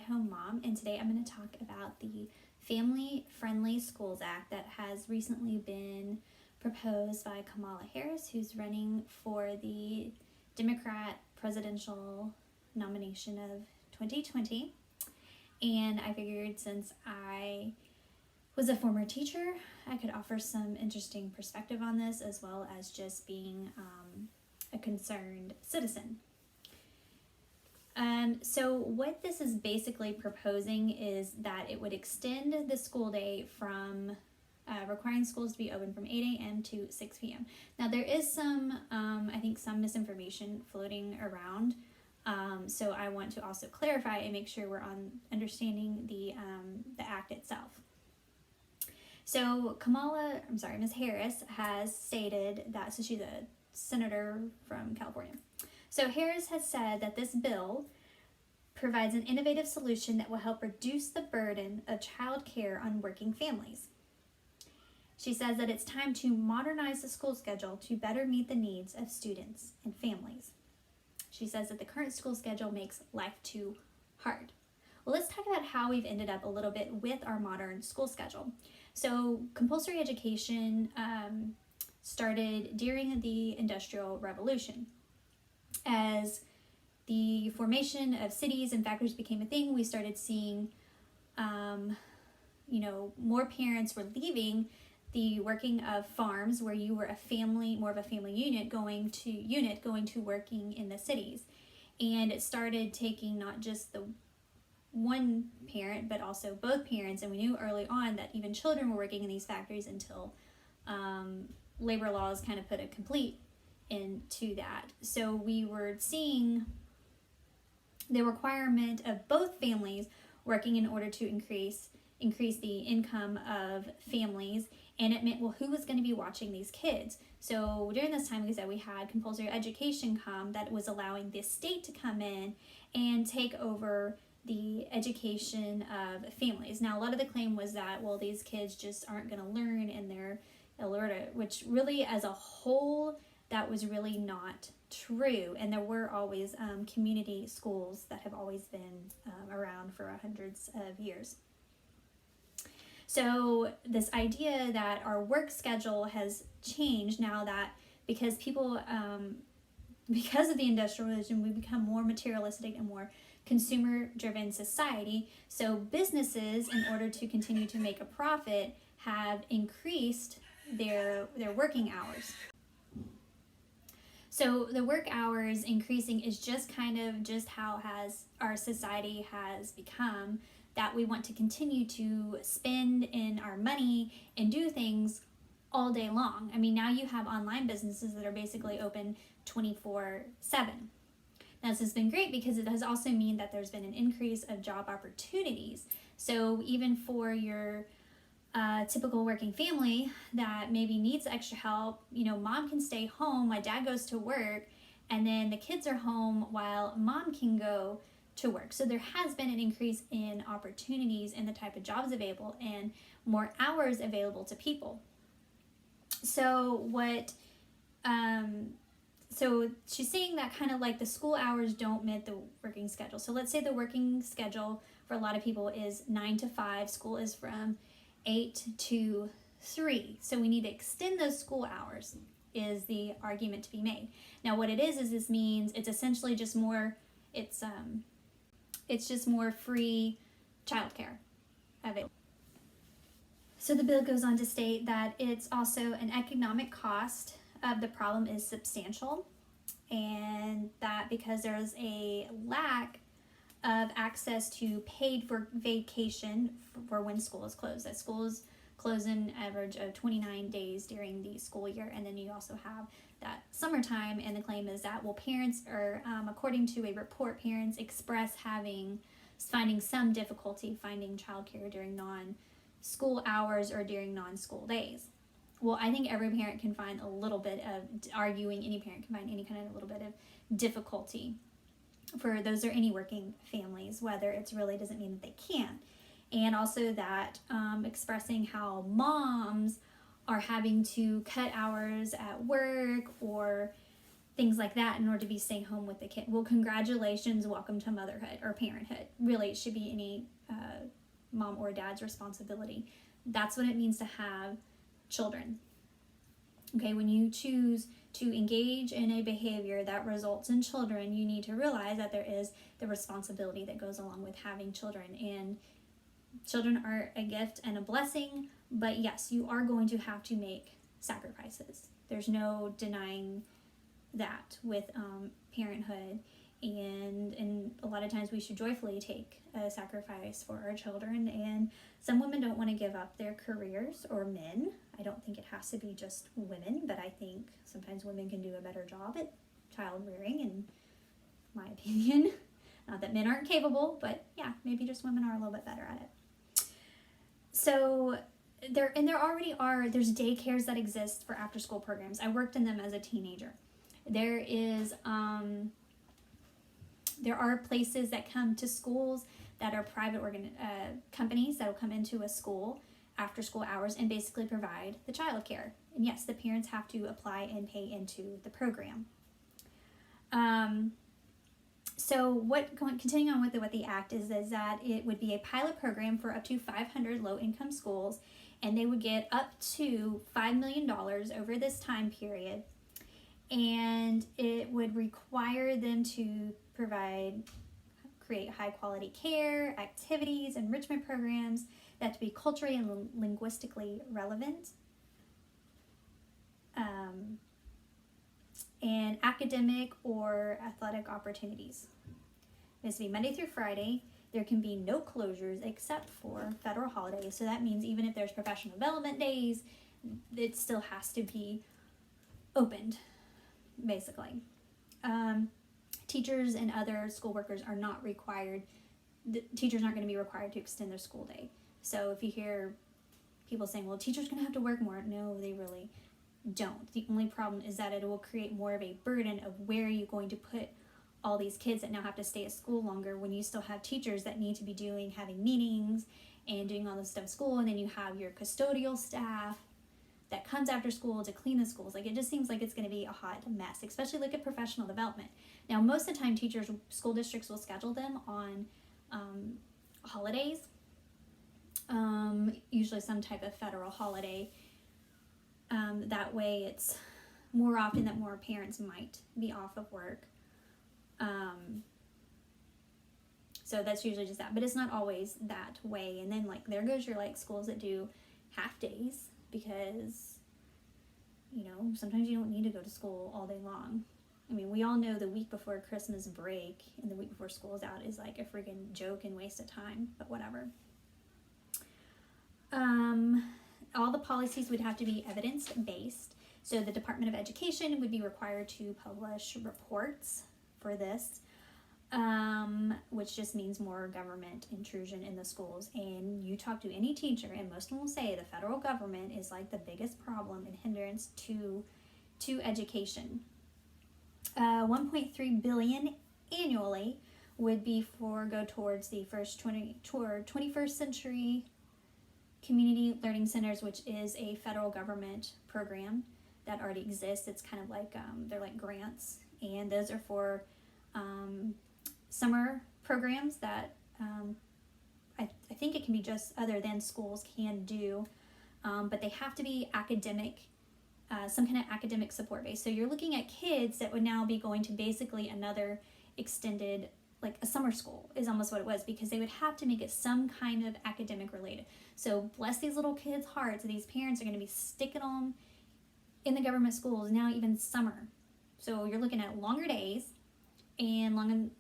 stay-at-home mom, and today I'm going to talk about the Family Friendly Schools Act that has recently been proposed by Kamala Harris, who's running for the Democrat presidential nomination of 2020. And I figured since I was a former teacher, I could offer some interesting perspective on this, as well as just being a concerned citizen. So what this is basically proposing is that it would extend the school day from requiring schools to be open from 8 a.m. to 6 p.m. Now there is some, I think some misinformation floating around. So I want to also clarify and make sure we're on understanding the act itself. So Ms. Harris has stated that, so she's a senator from California. So Harris has said that this bill provides an innovative solution that will help reduce the burden of child care on working families. She says that it's time to modernize the school schedule to better meet the needs of students and families. She says that the current school schedule makes life too hard. Well, let's talk about how we've ended up a little bit with our modern school schedule. So compulsory education started during the Industrial Revolution. As the formation of cities and factories became a thing, we started seeing, more parents were leaving the working of farms where you were a family, more of a family unit going to working in the cities. And it started taking not just the one parent, but also both parents. And we knew early on that even children were working in these factories until labor laws kind of put a complete into that. So we were seeing the requirement of both families working in order to increase the income of families, and it meant, well, who was going to be watching these kids? So during this time, like I said, we had compulsory education come that was allowing the state to come in and take over the education of families. Now, a lot of the claim was that, well, these kids just aren't going to learn in their illiterate, which really as a whole, that was really not true. And there were always community schools that have always been around for hundreds of years. So this idea that our work schedule has changed now that because people, because of the Industrial Revolution, we become more materialistic and more consumer-driven society. So businesses, in order to continue to make a profit, have increased their working hours. So the work hours increasing is just how our society has become, that we want to continue to spend in our money and do things all day long. I mean, now you have online businesses that are basically open 24/7. Now, this has been great because it has also mean that there's been an increase of job opportunities. So even for your typical working family that maybe needs extra help, mom can stay home while dad goes to work, and then the kids are home while mom can go to work. So there has been an increase in opportunities and the type of jobs available and more hours available to people. So so she's saying that kind of like the school hours don't meet the working schedule. So let's say the working schedule for a lot of people is 9 to 5. School is from 8 to 3. So we need to extend those school hours is the argument to be made. Now what it is this means it's essentially just more, it's just more free childcare available. So the bill goes on to state that it's also an economic cost of the problem is substantial, and that because there's a lack of access to paid for vacation for when school is closed. That schools close an average of 29 days during the school year, and then you also have that summertime, and the claim is that, well, parents are, according to a report, parents express finding some difficulty finding childcare during non-school hours or during non-school days. Well, I think every parent can find a little bit of, any parent can find any kind of a little bit of difficulty for those or any working families, whether it's really doesn't mean that they can't. And also that expressing how moms are having to cut hours at work or things like that in order to be staying home with the kid. Well, congratulations, welcome to motherhood or parenthood. Really, it should be any mom or dad's responsibility. That's what it means to have children. Okay, when you choose to engage in a behavior that results in children, you need to realize that there is the responsibility that goes along with having children. And children are a gift and a blessing, but yes, you are going to have to make sacrifices. There's no denying that with parenthood, and a lot of times we should joyfully take a sacrifice for our children. And some women don't want to give up their careers, or men. I don't think it has to be just women, but I think sometimes women can do a better job at child rearing, in my opinion. Not that men aren't capable, but yeah, maybe just women are a little bit better at it. So there's daycares that exist for after school programs. I worked in them as a teenager. There are places that come to schools that are private companies that will come into a school after school hours and basically provide the child care. And yes, the parents have to apply and pay into the program. Continuing on with what the act is that it would be a pilot program for up to 500 low-income schools, and they would get up to $5 million over this time period. And it would require them to create high-quality care, activities, enrichment programs that to be culturally and linguistically relevant, and academic or athletic opportunities. It has to be Monday through Friday. There can be no closures except for federal holidays. So that means even if there's professional development days, it still has to be opened, basically. Teachers and other school workers are not required. Teachers aren't going to be required to extend their school day. So if you hear people saying, well, teachers are going to have to work more, no, they really don't. The only problem is that it will create more of a burden of where are you going to put all these kids that now have to stay at school longer when you still have teachers that need to be having meetings and doing all this stuff at school, and then you have your custodial staff that comes after school to clean the schools. Like, it just seems like it's going to be a hot mess, especially look at professional development. Now, most of the time, school districts will schedule them on holidays, usually some type of federal holiday. That way it's more often that more parents might be off of work. So that's usually just that, but it's not always that way. And then there goes your schools that do half days, because sometimes you don't need to go to school all day long. I mean, we all know the week before Christmas break and the week before school's out is like a freaking joke and waste of time, but whatever. All the policies would have to be evidence-based. So the Department of Education would be required to publish reports for this, which just means more government intrusion in the schools. And you talk to any teacher, and most of them will say the federal government is the biggest problem and hindrance to education. 1.3 billion annually would be go towards the 21st century community learning centers, which is a federal government program that already exists. It's kind of they're like grants, and those are for summer programs that I think it can be just other than schools can do, but they have to be academic, some kind of academic support base. So you're looking at kids that would now be going to basically another extended, a summer school is almost what it was, because they would have to make it some kind of academic related. So bless these little kids' hearts, these parents are going to be sticking them in the government schools now, even summer. So you're looking at longer days and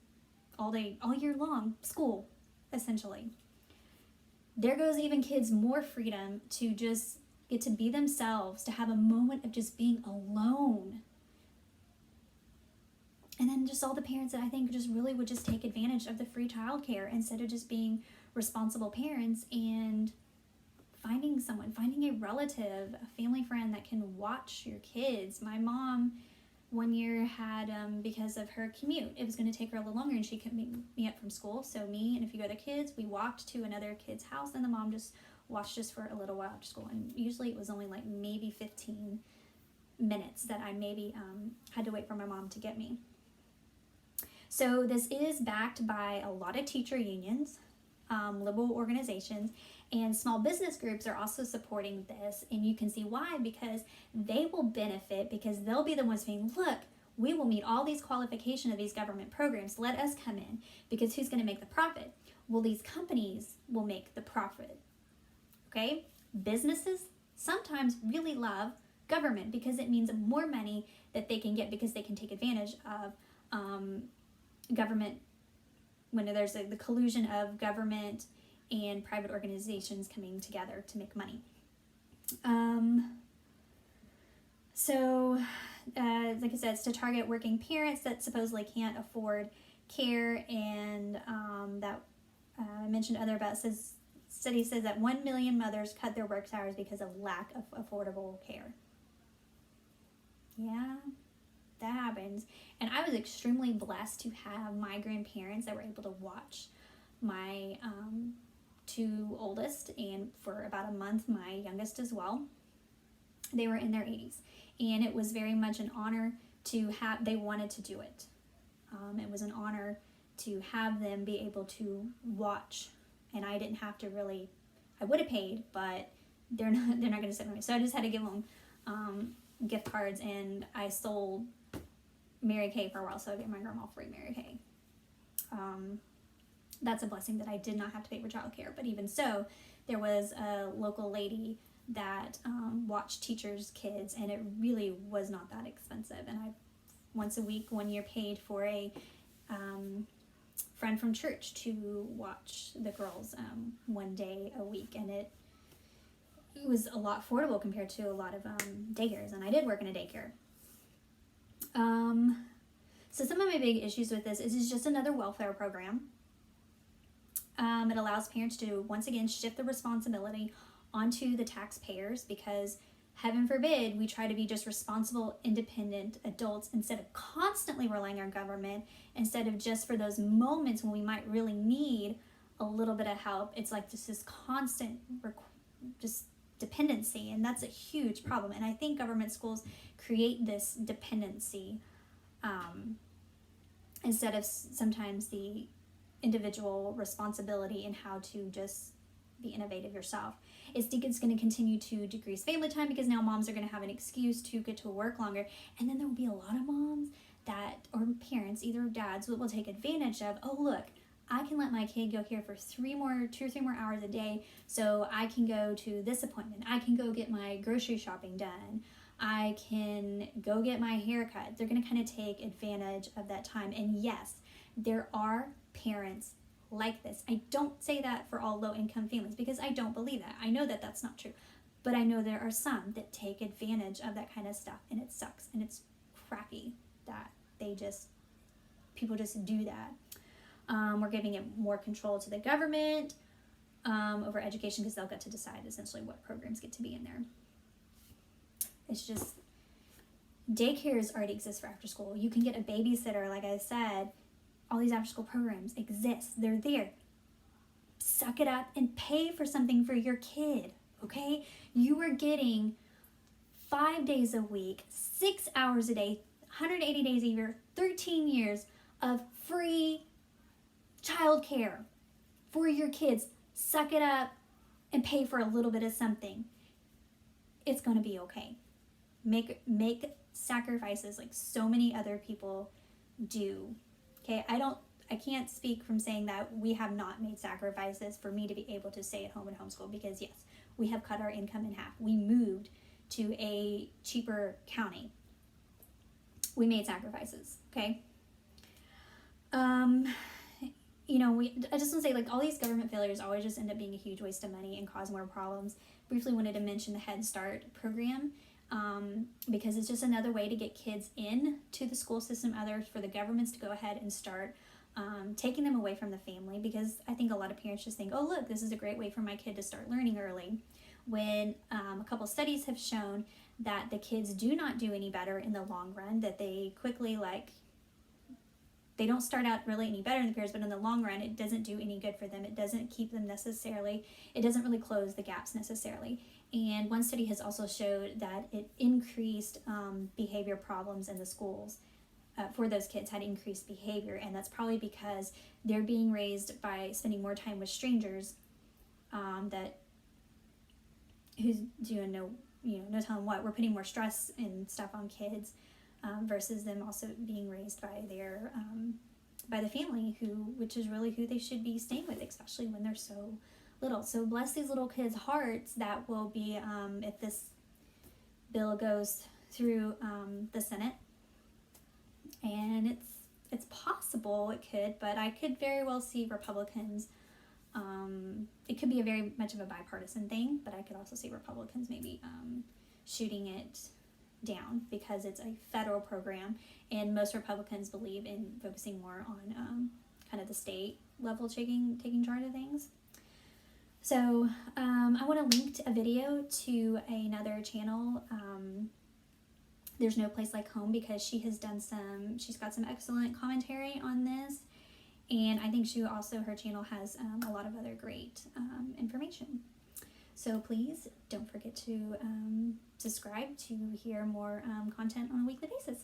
all year long school, essentially. There goes even kids more freedom to just get to be themselves, to have a moment of just being alone. And then just all the parents that I think just really would just take advantage of the free childcare instead of just being responsible parents and finding a relative, a family friend that can watch your kids. My mom one year had, because of her commute, it was going to take her a little longer, and she couldn't pick me up from school. So me and a few other kids, we walked to another kid's house, and the mom just watched us for a little while after school. And usually it was only maybe 15 minutes that I maybe had to wait for my mom to get me. So this is backed by a lot of teacher unions, liberal organizations, and small business groups are also supporting this. And you can see why, because they will benefit, because they'll be the ones saying, look, we will meet all these qualifications of these government programs. Let us come in, because who's going to make the profit? Well, these companies will make the profit. Okay? Businesses sometimes really love government because it means more money that they can get, because they can take advantage of government when there's the collusion of government and private organizations coming together to make money. Like I said, it's to target working parents that supposedly can't afford care, and that I mentioned other about study says that 1 million mothers cut their work hours because of lack of affordable care. Yeah, that happens. And I was extremely blessed to have my grandparents that were able to watch my two oldest, and for about a month my youngest as well. They were in their 80s, and it was very much an honor to have, they wanted to do it. It was an honor to have them be able to watch, and I didn't have to really, I would have paid, but they're not going to sit with me. So I just had to give them gift cards, and I sold Mary Kay for a while, so I gave my grandma free Mary Kay. That's a blessing that I did not have to pay for childcare, but even so, there was a local lady that watched teachers' kids, and it really was not that expensive. And I, once a week, 1 year, paid for a friend from church to watch the girls 1 day a week, and it was a lot affordable compared to a lot of daycares, and I did work in a daycare. So some of my big issues with this is it's just another welfare program. It allows parents to, once again, shift the responsibility onto the taxpayers, because heaven forbid we try to be just responsible, independent adults instead of constantly relying on government, instead of just for those moments when we might really need a little bit of help. It's like just this constant just dependency, and that's a huge problem. And I think government schools create this dependency instead of sometimes the individual responsibility in how to just be innovative yourself. I think it's going to continue to decrease family time, because now moms are going to have an excuse to get to work longer, and then there will be a lot of moms that, or parents, either dads, will take advantage of, oh look, I can let my kid go here for 2 or 3 more hours a day, so I can go to this appointment, I can go get my grocery shopping done, I can go get my hair cut. They're going to kind of take advantage of that time. And yes, there are parents like this. I don't say that for all low-income families, because I don't believe that. I know that that's not true. But I know there are some that take advantage of that kind of stuff, and it sucks, and it's crappy that people just do that. We're giving it more control to the government over education, because they'll get to decide essentially what programs get to be in there. It's just, daycares already exist for after school. You can get a babysitter, like I said. All these after school programs exist. They're there. Suck it up and pay for something for your kid, okay? You are getting 5 days a week, 6 hours a day, 180 days a year, 13 years of free childcare for your kids. Suck it up and pay for a little bit of something. It's going to be okay. Make sacrifices like so many other people do. Okay, I can't speak from saying that we have not made sacrifices for me to be able to stay at home and homeschool, because yes, we have cut our income in half. We moved to a cheaper county. We made sacrifices, okay? I just want to say, like, all these government failures always just end up being a huge waste of money and cause more problems. Briefly wanted to mention the Head Start program, because it's just another way to get kids in to the school system, for the governments to go ahead and start taking them away from the family, because I think a lot of parents just think, oh look, this is a great way for my kid to start learning early, when a couple studies have shown that the kids do not do any better in the long run, that they quickly, they don't start out really any better in the peers, but in the long run, it doesn't do any good for them. It doesn't keep them necessarily, it doesn't really close the gaps necessarily. And one study has also showed that it increased behavior problems in the schools for those kids, had increased behavior, and that's probably because they're being raised by spending more time with strangers that who's doing no telling what. We're putting more stress and stuff on kids versus them also being raised by their by the family, which is really who they should be staying with, especially when they're so little. So bless these little kids' hearts. That will be if this bill goes through the Senate, and it's possible it could, but I could very well see Republicans. It could be a very much of a bipartisan thing, but I could also see Republicans maybe shooting it down because it's a federal program, and most Republicans believe in focusing more on kind of the state level taking charge of things. So I want to link a video to another channel. There's No Place Like Home, because she's got some excellent commentary on this, and I think her channel has a lot of other great information. So please don't forget to subscribe to hear more content on a weekly basis.